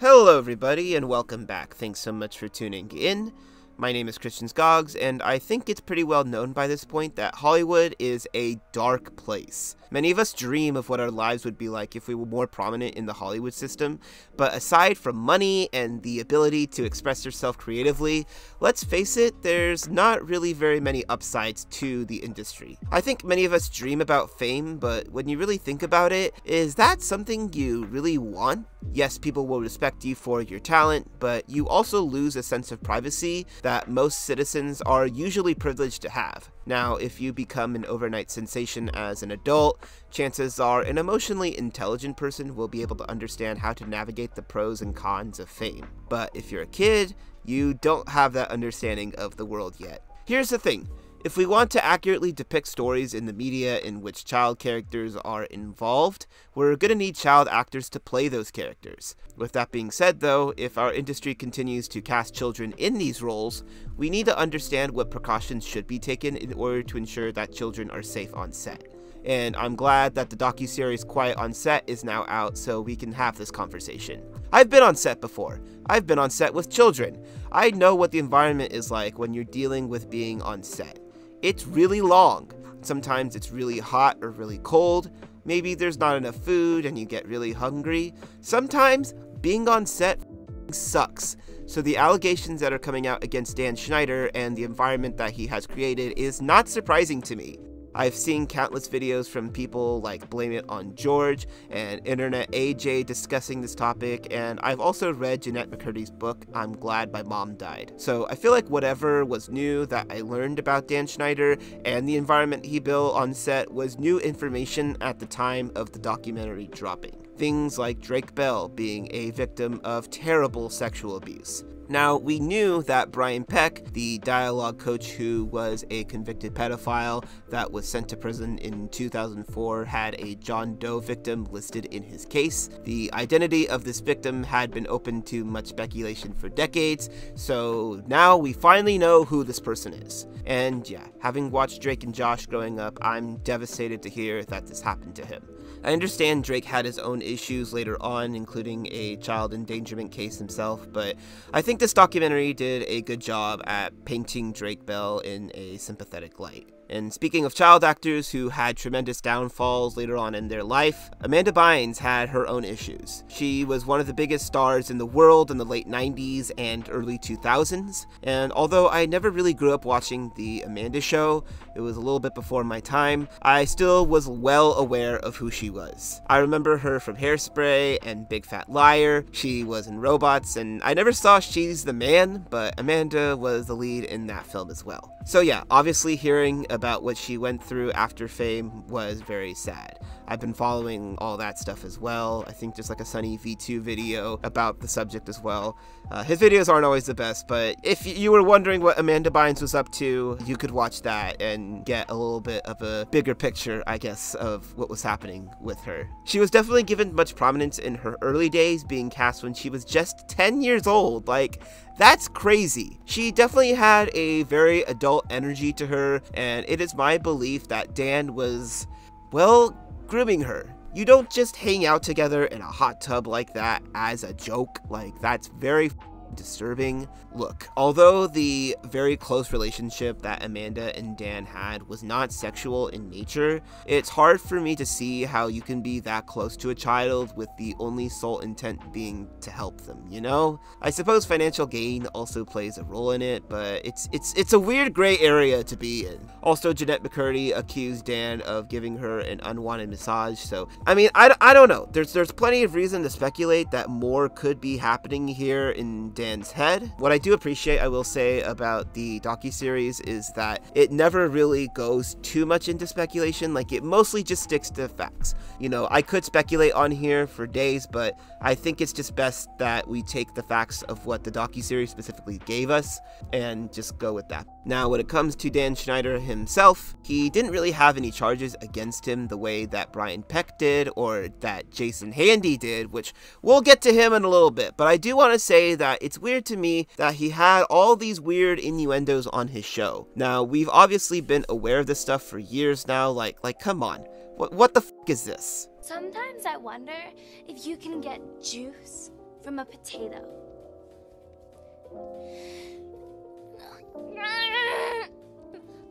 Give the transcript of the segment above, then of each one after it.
Hello everybody and welcome back. Thanks so much for tuning in. My name is Christian Skoggs, and I think it's pretty well known by this point that Hollywood is a dark place. Many of us dream of what our lives would be like if we were more prominent in the Hollywood system, but aside from money and the ability to express yourself creatively, let's face it, there's not really very many upsides to the industry. I think many of us dream about fame, but when you really think about it, is that something you really want? Yes, people will respect you for your talent, but you also lose a sense of privacy that most citizens are usually privileged to have. Now, if you become an overnight sensation as an adult, chances are an emotionally intelligent person will be able to understand how to navigate the pros and cons of fame. But if you're a kid, you don't have that understanding of the world yet. Here's the thing. If we want to accurately depict stories in the media in which child characters are involved, we're gonna need child actors to play those characters. With that being said though, if our industry continues to cast children in these roles, we need to understand what precautions should be taken in order to ensure that children are safe on set. And I'm glad that the docu-series Quiet on Set is now out so we can have this conversation. I've been on set before. I've been on set with children. I know what the environment is like when you're dealing with being on set. It's really long. Sometimes it's really hot or really cold. Maybe there's not enough food and you get really hungry. Sometimes being on set sucks. So the allegations that are coming out against Dan Schneider and the environment that he has created is not surprising to me. I've seen countless videos from people like Blame It on George and Internet AJ discussing this topic, and I've also read Jeanette McCurdy's book, I'm Glad My Mom Died. So I feel like whatever was new that I learned about Dan Schneider and the environment he built on set was new information at the time of the documentary dropping. Things like Drake Bell being a victim of terrible sexual abuse. Now, we knew that Brian Peck, the dialogue coach who was a convicted pedophile that was sent to prison in 2004, had a John Doe victim listed in his case. The identity of this victim had been open to much speculation for decades, so now we finally know who this person is. And yeah, having watched Drake and Josh growing up, I'm devastated to hear that this happened to him. I understand Drake had his own issues later on, including a child endangerment case himself, but I think this documentary did a good job at painting Drake Bell in a sympathetic light. And speaking of child actors who had tremendous downfalls later on in their life, Amanda Bynes had her own issues. She was one of the biggest stars in the world in the late 90s and early 2000s, and although I never really grew up watching The Amanda Show, it was a little bit before my time, I still was well aware of who she was. I remember her from Hairspray and Big Fat Liar. She was in Robots, and I never saw She's the Man, but Amanda was the lead in that film as well. So yeah, obviously hearing about what she went through after fame was very sad. I've been following all that stuff as well. I think just like a Sunny V2 video about the subject as well. His videos aren't always the best, but if you were wondering what Amanda Bynes was up to, you could watch that and get a little bit of a bigger picture, I guess, of what was happening with her. She was definitely given much prominence in her early days, being cast when she was just 10 years old. Like, that's crazy. She definitely had a very adult energy to her, and it is my belief that Dan was, well, grooming her. You don't just hang out together in a hot tub like that as a joke. Like, that's very disturbing. Look, although the very close relationship that Amanda and Dan had was not sexual in nature, it's hard for me to see how you can be that close to a child with the only sole intent being to help them, you know? I suppose financial gain also plays a role in it, but it's a weird gray area to be in. Also, Jeanette McCurdy accused Dan of giving her an unwanted massage, so I mean, I don't know. There's plenty of reason to speculate that more could be happening here in Dan's head. What I do appreciate, I will say, about the docu-series is that it never really goes too much into speculation. Like, it mostly just sticks to facts. You know, I could speculate on here for days, but I think it's just best that we take the facts of what the docu-series specifically gave us and just go with that. Now, when it comes to Dan Schneider himself, he didn't really have any charges against him the way that Brian Peck did or that Jason Handy did, which we'll get to him in a little bit, but I do want to say that it's weird to me that he had all these weird innuendos on his show. Now, we've obviously been aware of this stuff for years now, like come on, what the f*** is this? Sometimes I wonder if you can get juice from a potato.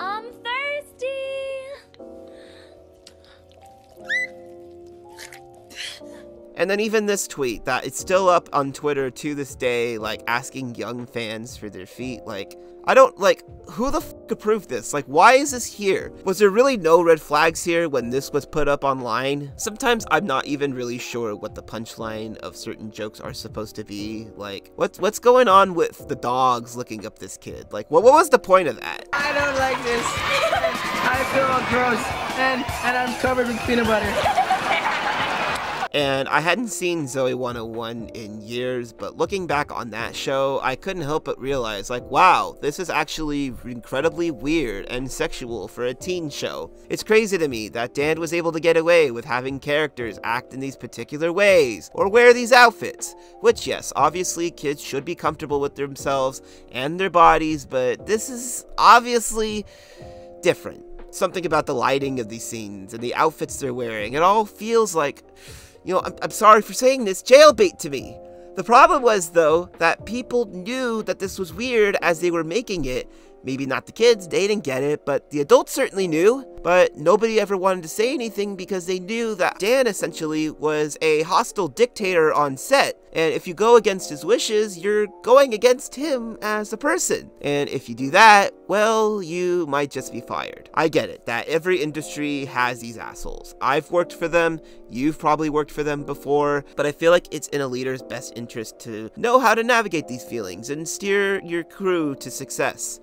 I'm thirsty. And then even this tweet that it's still up on Twitter to this day, like asking young fans for their feet. Like, I don't, like, who the f approved this? Like, why is this here? Was there really no red flags here when this was put up online? Sometimes I'm not even really sure what the punchline of certain jokes are supposed to be. Like, what's going on with the dogs looking up this kid? Like, what was the point of that? I don't like this. I feel all gross, and I'm covered with peanut butter. And I hadn't seen Zoe 101 in years, but looking back on that show, I couldn't help but realize, like, wow, this is actually incredibly weird and sexual for a teen show. It's crazy to me that Dan was able to get away with having characters act in these particular ways, or wear these outfits, which yes, obviously kids should be comfortable with themselves and their bodies, but this is obviously different. Something about the lighting of these scenes and the outfits they're wearing, it all feels like, you know, I'm sorry for saying this, jailbait to me. The problem was, though, that people knew that this was weird as they were making it. Maybe not the kids, they didn't get it, but the adults certainly knew. But nobody ever wanted to say anything because they knew that Dan essentially was a hostile dictator on set. And if you go against his wishes, you're going against him as a person. And if you do that, well, you might just be fired. I get it, that every industry has these assholes. I've worked for them, you've probably worked for them before, but I feel like it's in a leader's best interest to know how to navigate these feelings and steer your crew to success.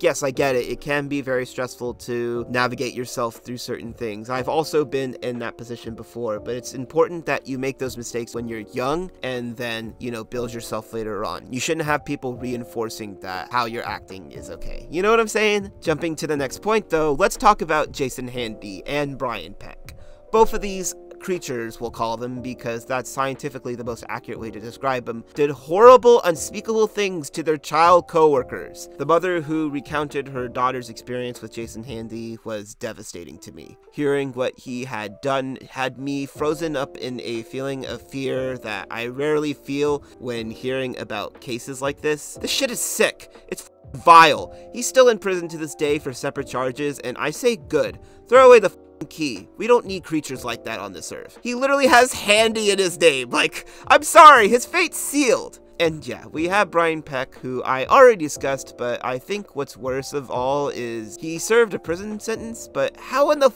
Yes, I get it. It can be very stressful to navigate yourself through certain things. I've also been in that position before, but it's important that you make those mistakes when you're young and then, you know, build yourself later on. You shouldn't have people reinforcing that how you're acting is okay. You know what I'm saying? Jumping to the next point, though, let's talk about Jason Handy and Brian Peck. Both of these creatures, we'll call them, because that's scientifically the most accurate way to describe them, did horrible, unspeakable things to their child co-workers. The mother who recounted her daughter's experience with Jason Handy was devastating to me. Hearing what he had done had me frozen up in a feeling of fear that I rarely feel when hearing about cases like this. This shit is sick. It's vile. He's still in prison to this day for separate charges, and I say good. Throw away the key. We don't need creatures like that on this earth. He literally has Handy in his name. Like, I'm sorry, his fate's sealed. And yeah, we have Brian Peck, who I already discussed, but I think what's worse of all is he served a prison sentence, but how in the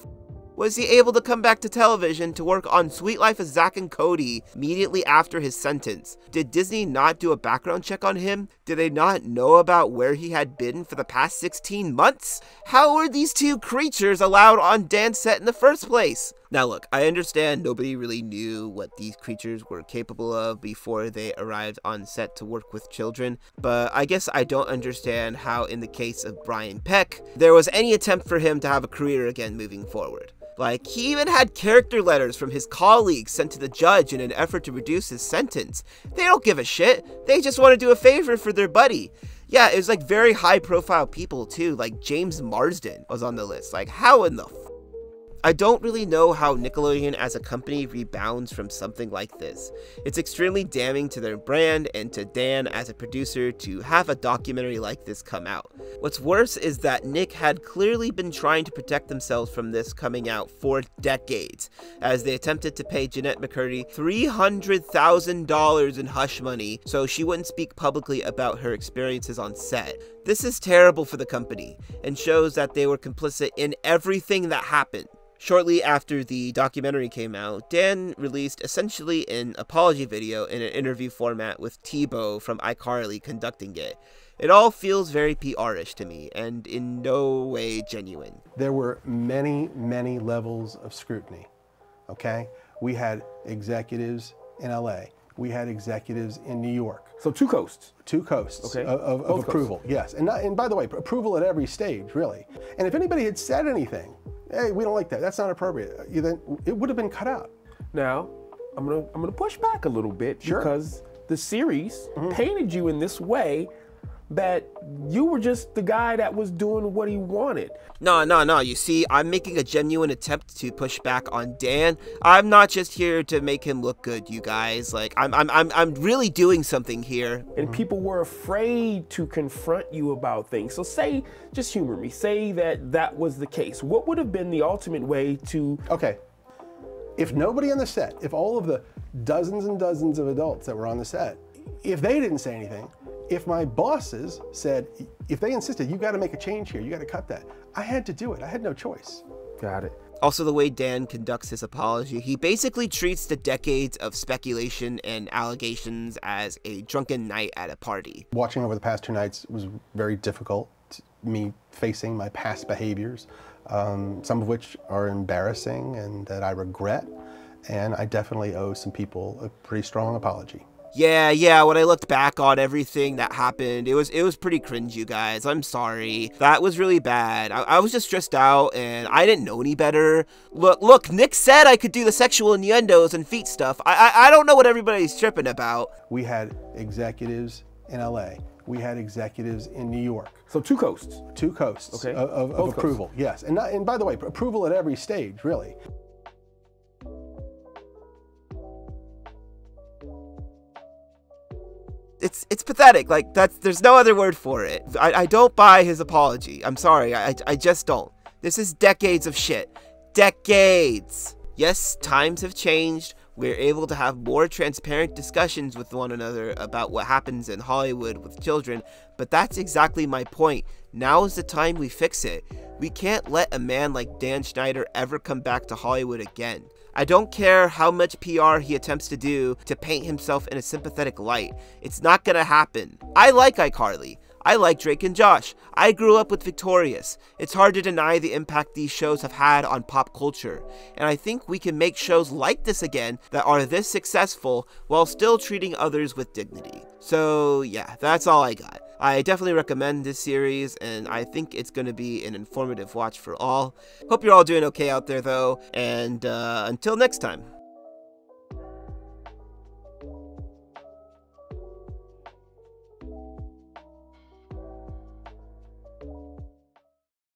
was he able to come back to television to work on Sweet Life of Zack and Cody immediately after his sentence? Did Disney not do a background check on him? Did they not know about where he had been for the past 16 months? How were these two creatures allowed on Dan's set in the first place? Now look, I understand nobody really knew what these creatures were capable of before they arrived on set to work with children, but I guess I don't understand how in the case of Brian Peck, there was any attempt for him to have a career again moving forward. Like, he even had character letters from his colleagues sent to the judge in an effort to reduce his sentence. They don't give a shit. They just want to do a favor for their buddy. Yeah, it was like very high profile people too, like James Marsden was on the list. Like, how in the I don't really know how Nickelodeon as a company rebounds from something like this. It's extremely damning to their brand and to Dan as a producer to have a documentary like this come out. What's worse is that Nick had clearly been trying to protect themselves from this coming out for decades, as they attempted to pay Jeanette McCurdy $300,000 in hush money so she wouldn't speak publicly about her experiences on set. This is terrible for the company, and shows that they were complicit in everything that happened. Shortly after the documentary came out, Dan released essentially an apology video in an interview format with Tebow from iCarly conducting it. It all feels very PR-ish to me, and in no way genuine. There were many, many levels of scrutiny, okay? We had executives in LA. We had executives in New York. So two coasts. Two coasts okay. of approval, yes. And by the way, approval at every stage, really. And if anybody had said anything, hey, we don't like that, that's not appropriate, then it would have been cut out. Now, I'm gonna push back a little bit, sure. Because the series painted you in this way that you were just the guy that was doing what he wanted. No. You see, I'm making a genuine attempt to push back on Dan. I'm not just here to make him look good, you guys. Like, I'm really doing something here. And people were afraid to confront you about things. So say, just humor me, say that that was the case. What would have been the ultimate way to... Okay. If nobody on the set, if all of the dozens and dozens of adults that were on the set, if they didn't say anything, if my bosses said, if they insisted, you got to make a change here, you got to cut that, I had to do it. I had no choice. Got it. Also, the way Dan conducts his apology, he basically treats the decades of speculation and allegations as a drunken night at a party. Watching over the past 2 nights was very difficult, me facing my past behaviors, some of which are embarrassing and that I regret, and I definitely owe some people a pretty strong apology. Yeah, when I looked back on everything that happened, it was pretty cringe, you guys. I'm sorry. That was really bad. I was just stressed out, and I didn't know any better. Look, Nick said I could do the sexual innuendos and feet stuff. I don't know what everybody's tripping about. We had executives in LA. We had executives in New York. So 2 coasts. 2 coasts Okay. of approval, yes. And by the way, approval at every stage, really. It's pathetic. Like, there's no other word for it. I don't buy his apology. I'm sorry. I just don't. This is decades of shit. Decades. Yes, times have changed. We're able to have more transparent discussions with one another about what happens in Hollywood with children, but that's exactly my point. Now is the time we fix it. We can't let a man like Dan Schneider ever come back to Hollywood again. I don't care how much PR he attempts to do to paint himself in a sympathetic light. It's not gonna happen. I like iCarly. I like Drake and Josh. I grew up with Victorious. It's hard to deny the impact these shows have had on pop culture. And I think we can make shows like this again that are this successful while still treating others with dignity. So yeah, that's all I got. I definitely recommend this series, and I think it's going to be an informative watch for all. Hope you're all doing okay out there though, and until next time.